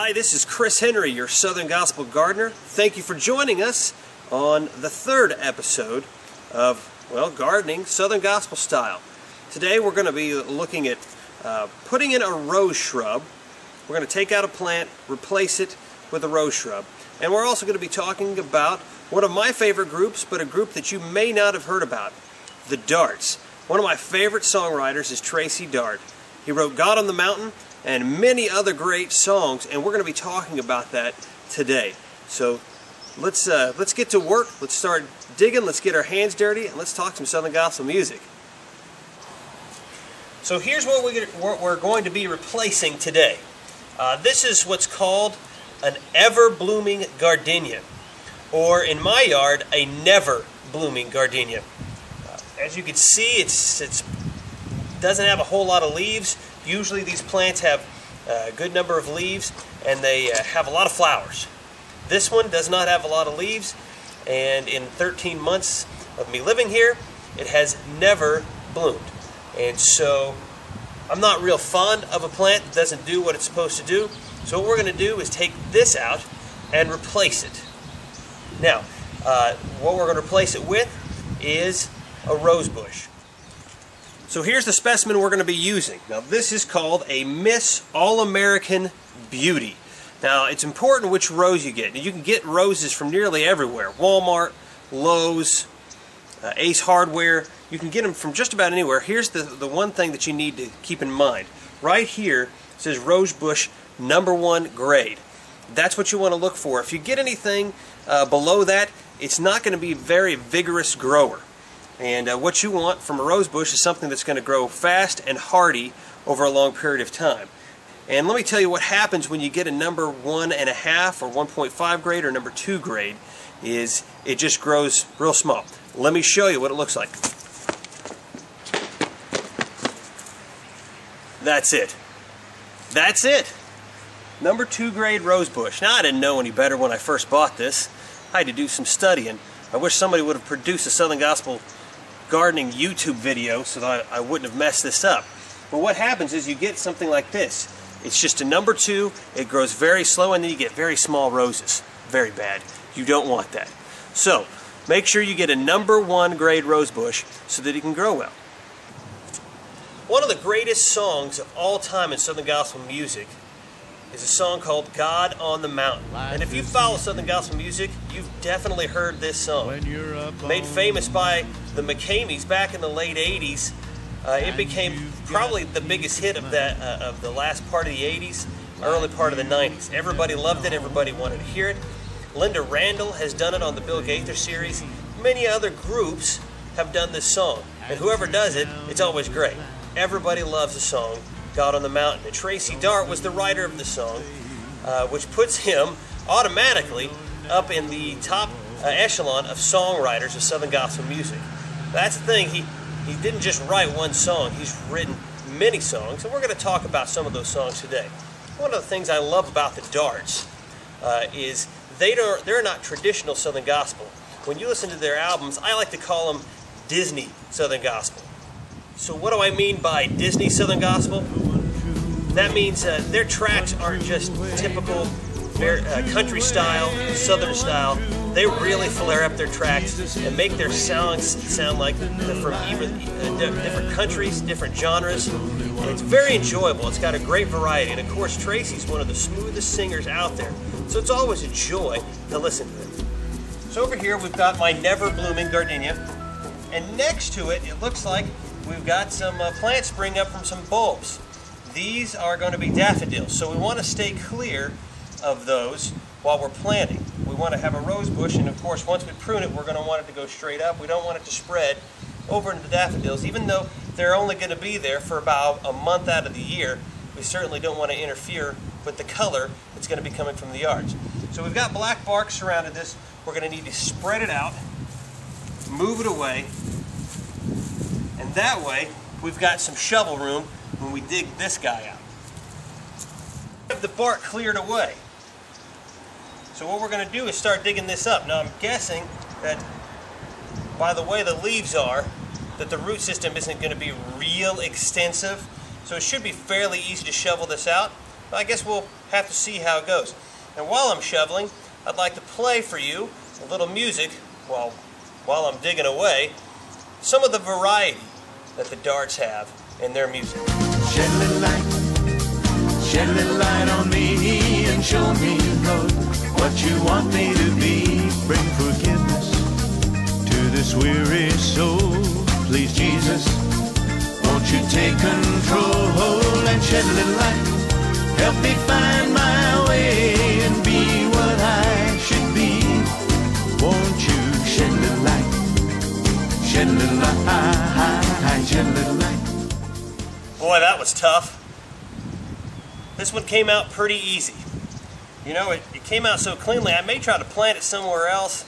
Hi, this is Chris Henry, your Southern Gospel Gardener. Thank you for joining us on the third episode of, well, gardening Southern Gospel style. Today we're going to be looking at putting in a rose shrub. We're going to take out a plant, replace it with a rose shrub. And we're also going to be talking about one of my favorite groups, but a group that you may not have heard about, the Darts. One of my favorite songwriters is Tracy Dartt. He wrote God on the Mountain and many other great songs, and we're going to be talking about that today. So let's get to work. Let's start digging. Let's get our hands dirty, and let's talk some Southern Gospel music. So here's what we're going to be replacing today. This is what's called an ever-blooming gardenia, or in my yard, a never-blooming gardenia. As you can see, it doesn't have a whole lot of leaves. Usually these plants have a good number of leaves, and they have a lot of flowers. This one does not have a lot of leaves, and in 13 months of me living here, it has never bloomed. And so I'm not real fond of a plant that doesn't do what it's supposed to do. So what we're going to do is take this out and replace it. Now, what we're going to replace it with is a rose bush. So here's the specimen we're going to be using. Now this is called a Miss All-American Beauty. Now it's important which rose you get. You can get roses from nearly everywhere. Walmart, Lowe's, Ace Hardware. You can get them from just about anywhere. Here's the one thing that you need to keep in mind. Right here it says Rose Bush #1 grade. That's what you want to look for. If you get anything below that, it's not going to be a very vigorous grower. And what you want from a rose bush is something that's going to grow fast and hardy over a long period of time. And let me tell you what happens when you get a #1.5 or 1.5 grade or #2 grade is it just grows real small. Let me show you what it looks like. That's it. That's it. #2 grade rose bush. Now I didn't know any better when I first bought this. I had to do some studying. I wish somebody would have produced a Southern Gospel gardening YouTube video so that I wouldn't have messed this up. But what happens is you get something like this. It's just a #2. It grows very slow, and then you get very small roses. Very bad. You don't want that. So make sure you get a #1 grade rose bush so that it can grow well. One of the greatest songs of all time in Southern Gospel music is a song called God on the Mountain. And if you follow Southern Gospel music, you've definitely heard this song. Made famous by the McCameys back in the late 80s. It became probably the biggest hit of the last part of the 80s, early part of the 90s. Everybody loved it. Everybody wanted to hear it. Linda Randall has done it on the Bill Gaither series. Many other groups have done this song. And whoever does it, it's always great. Everybody loves the song God on the Mountain. And Tracy Dartt was the writer of the song, which puts him automatically up in the top echelon of songwriters of Southern Gospel music. That's the thing, he didn't just write one song, he's written many songs, and we're going to talk about some of those songs today. One of the things I love about the Darts is they're not traditional Southern Gospel. When you listen to their albums, I like to call them Disney Southern Gospel. So what do I mean by Disney Southern Gospel? That means their tracks aren't just typical country style, Southern style. They really flare up their tracks and make their songs sound like they're from different countries, different genres. And it's very enjoyable. It's got a great variety. And of course, Tracy's one of the smoothest singers out there. So it's always a joy to listen to him. So over here we've got my never-blooming gardenia. And next to it, it looks like we've got some plants spring up from some bulbs. These are going to be daffodils, so we want to stay clear of those while we're planting. We want to have a rose bush, and of course once we prune it, we're going to want it to go straight up. We don't want it to spread over into the daffodils, even though they're only going to be there for about a month out of the year. We certainly don't want to interfere with the color that's going to be coming from the yards. So we've got black bark surrounded this. We're going to need to spread it out, move it away, and that way we've got some shovel room when we dig this guy out. Have the bark cleared away. So what we're going to do is start digging this up. Now I'm guessing that by the way the leaves are, that the root system isn't going to be real extensive. So it should be fairly easy to shovel this out. I guess we'll have to see how it goes. And while I'm shoveling, I'd like to play for you a little music while I'm digging away, some of the variety that the Darts have in their music. Shed a little light on me and show me, Lord, what you want me to be. Bring forgiveness to this weary soul. Please, Jesus, won't you take control and shed a little light. Help me find my way and be what I should be. Won't you shed a little light, shed a little light, shed a little light. Boy, that was tough. This one came out pretty easy. You know, it came out so cleanly. I may try to plant it somewhere else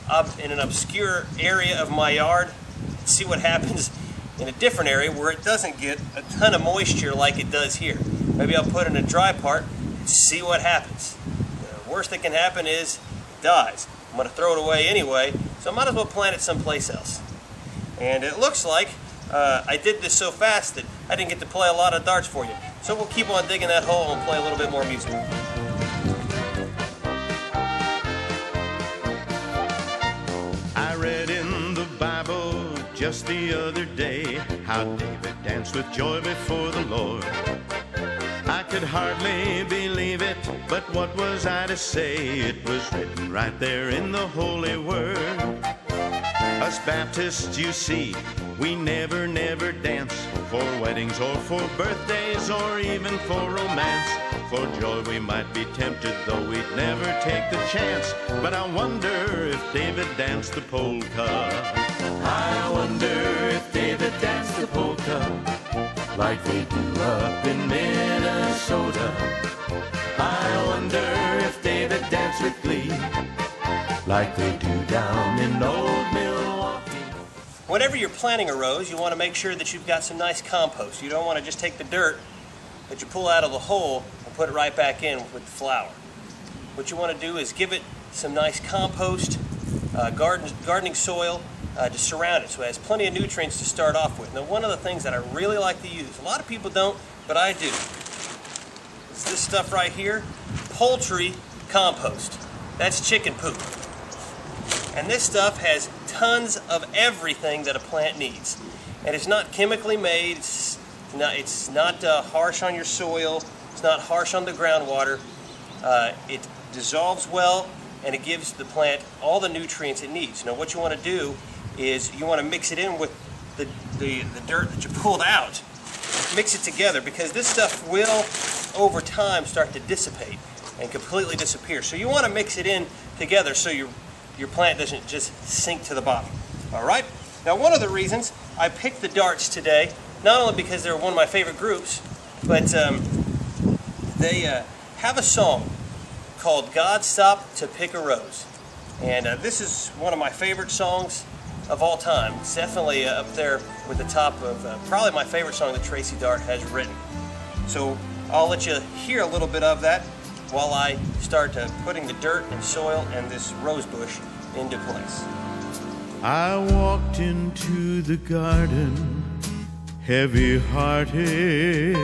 up in an obscure area of my yard and see what happens in a different area where it doesn't get a ton of moisture like it does here. Maybe I'll put it in a dry part and see what happens. The worst that can happen is it dies. I'm going to throw it away anyway, so I might as well plant it someplace else. And it looks like I did this so fast that I didn't get to play a lot of darts for you. So we'll keep on digging that hole and play a little bit more music. I read in the Bible just the other day how David danced with joy before the Lord. I could hardly believe it, but what was I to say? It was written right there in the Holy Word. Us Baptists, you see, we never dance for weddings or for birthdays or even for romance. For joy we might be tempted, though we'd never take the chance. But I wonder if David danced the polka. I wonder if David danced the polka like they do up in Minnesota. I wonder if David danced with glee like they do down in old Milwaukee. Whenever you're planting a rose, you want to make sure that you've got some nice compost. You don't want to just take the dirt that you pull out of the hole and put it right back in with the flower. What you want to do is give it some nice compost, gardening soil to surround it so it has plenty of nutrients to start off with. Now, one of the things that I really like to use, a lot of people don't, but I do, is this stuff right here, poultry compost. That's chicken poop. And this stuff has tons of everything that a plant needs. And it's not chemically made, it's not harsh on your soil, it's not harsh on the groundwater. It dissolves well, and it gives the plant all the nutrients it needs. Now what you want to do is you want to mix it in with the dirt that you pulled out. Mix it together, because this stuff will, over time, start to dissipate and completely disappear. So you want to mix it in together so your plant doesn't just sink to the bottom. All right? Now, one of the reasons I picked the Darts today, not only because they're one of my favorite groups, but they have a song called God Stopped to Pick a Rose. And this is one of my favorite songs of all time. It's definitely up there with the top of probably my favorite song that Tracy Dartt has written. So I'll let you hear a little bit of that while I start putting the dirt and soil and this rose bush into place. I walked into the garden heavy-hearted,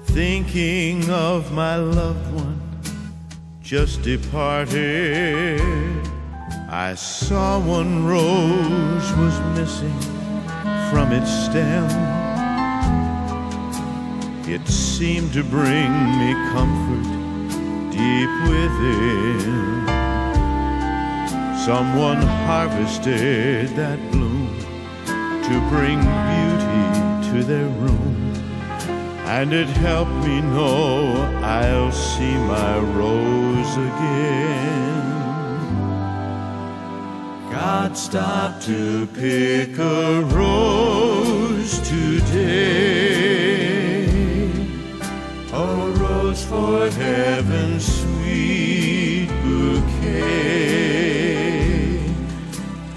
thinking of my loved one just departed. I saw one rose was missing from its stem. It seemed to bring me comfort deep within. Someone harvested that bloom to bring beauty to their room, and it helped me know I'll see my rose again. God stopped to pick a rose today, a rose for heaven's sweet bouquet.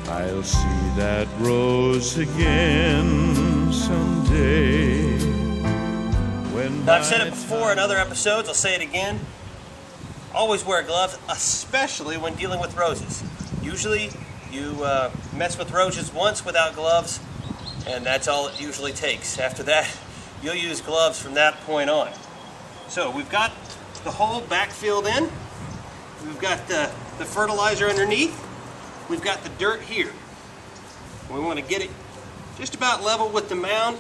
I'll see that rose again someday. Now, I've said it before in other episodes, I'll say it again. Always wear gloves, especially when dealing with roses. Usually you mess with roses once without gloves, and that's all it usually takes. After that, you'll use gloves from that point on. So we've got the hole back filled in. We've got the fertilizer underneath. We've got the dirt here. We want to get it just about level with the mound.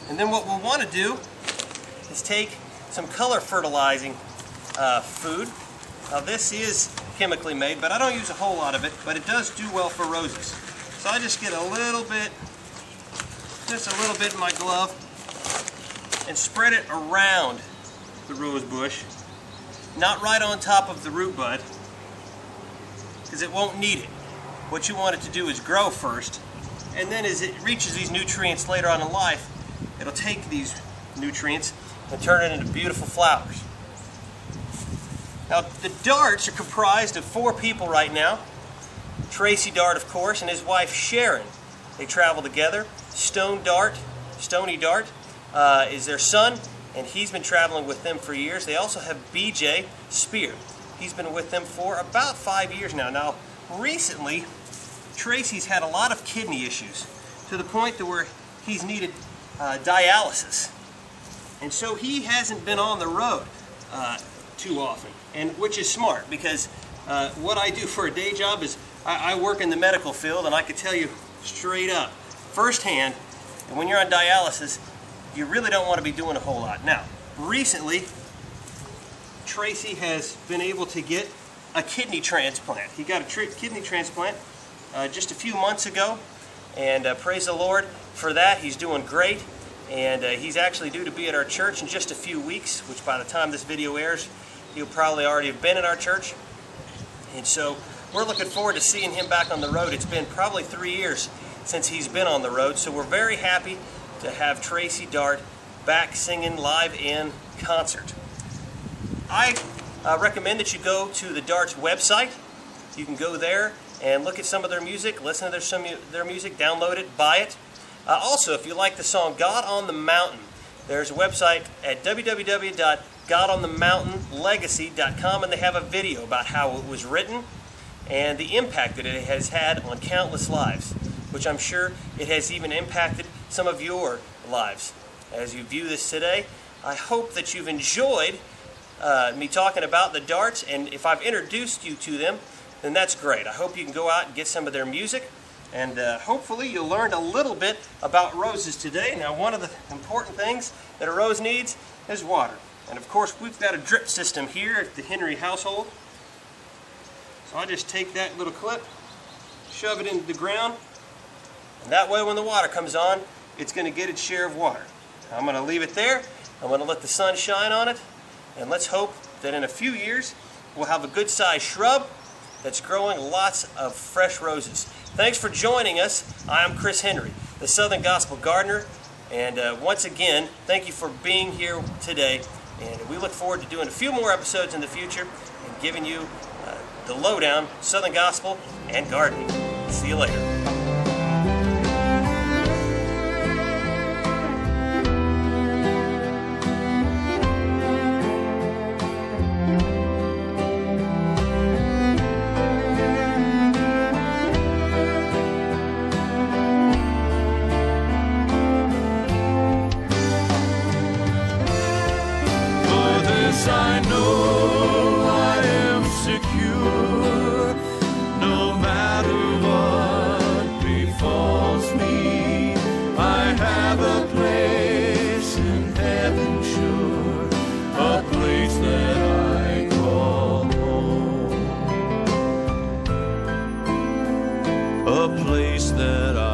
And then what we'll want to do is take some color fertilizing food. Now this is chemically made, but I don't use a whole lot of it, but it does do well for roses. So I just get a little bit, just a little bit in my glove and spread it around the rose bush, not right on top of the root bud, because it won't need it. What you want it to do is grow first, and then as it reaches these nutrients later on in life, it'll take these nutrients and turn it into beautiful flowers. Now the Darts are comprised of 4 people right now. Tracy Dartt, of course, and his wife Sharon. They travel together. Stony Dartt is their son, and he's been traveling with them for years. They also have BJ Spear. He's been with them for about 5 years now. Now, recently, Tracy's had a lot of kidney issues to the point to where he's needed dialysis. And so he hasn't been on the road too often, and which is smart, because what I do for a day job is I work in the medical field, and I can tell you straight up, firsthand, and when you're on dialysis, you really don't want to be doing a whole lot. Now, recently, Tracy has been able to get a kidney transplant. He got a kidney transplant just a few months ago, and praise the Lord for that. He's doing great, and he's actually due to be at our church in just a few weeks, which by the time this video airs, he'll probably already have been at our church. And so we're looking forward to seeing him back on the road. It's been probably 3 years since he's been on the road, so we're very happy to have Tracy Dartt back singing live in concert. I recommend that you go to the Dart's website. You can go there and look at some of their music, listen to their music, download it, buy it. Also, if you like the song God on the Mountain, there's a website at www.godonthemountainlegacy.com, and they have a video about how it was written and the impact that it has had on countless lives, which I'm sure it has even impacted some of your lives. As you view this today, I hope that you've enjoyed me talking about the Darts, and if I've introduced you to them, then that's great. I hope you can go out and get some of their music, and hopefully you learned a little bit about roses today. Now, one of the important things that a rose needs is water. And of course, we've got a drip system here at the Henry household. So I just take that little clip, shove it into the ground, and that way when the water comes on, it's going to get its share of water. I'm going to leave it there. I'm going to let the sun shine on it, and let's hope that in a few years we'll have a good-sized shrub that's growing lots of fresh roses. Thanks for joining us. I'm Chris Henry, the Southern Gospel Gardener, and once again, thank you for being here today, and we look forward to doing a few more episodes in the future and giving you the lowdown, Southern Gospel, and gardening. See you later. I know I am secure, no matter what befalls me. I have a place in heaven sure, a place that I call home, a place that I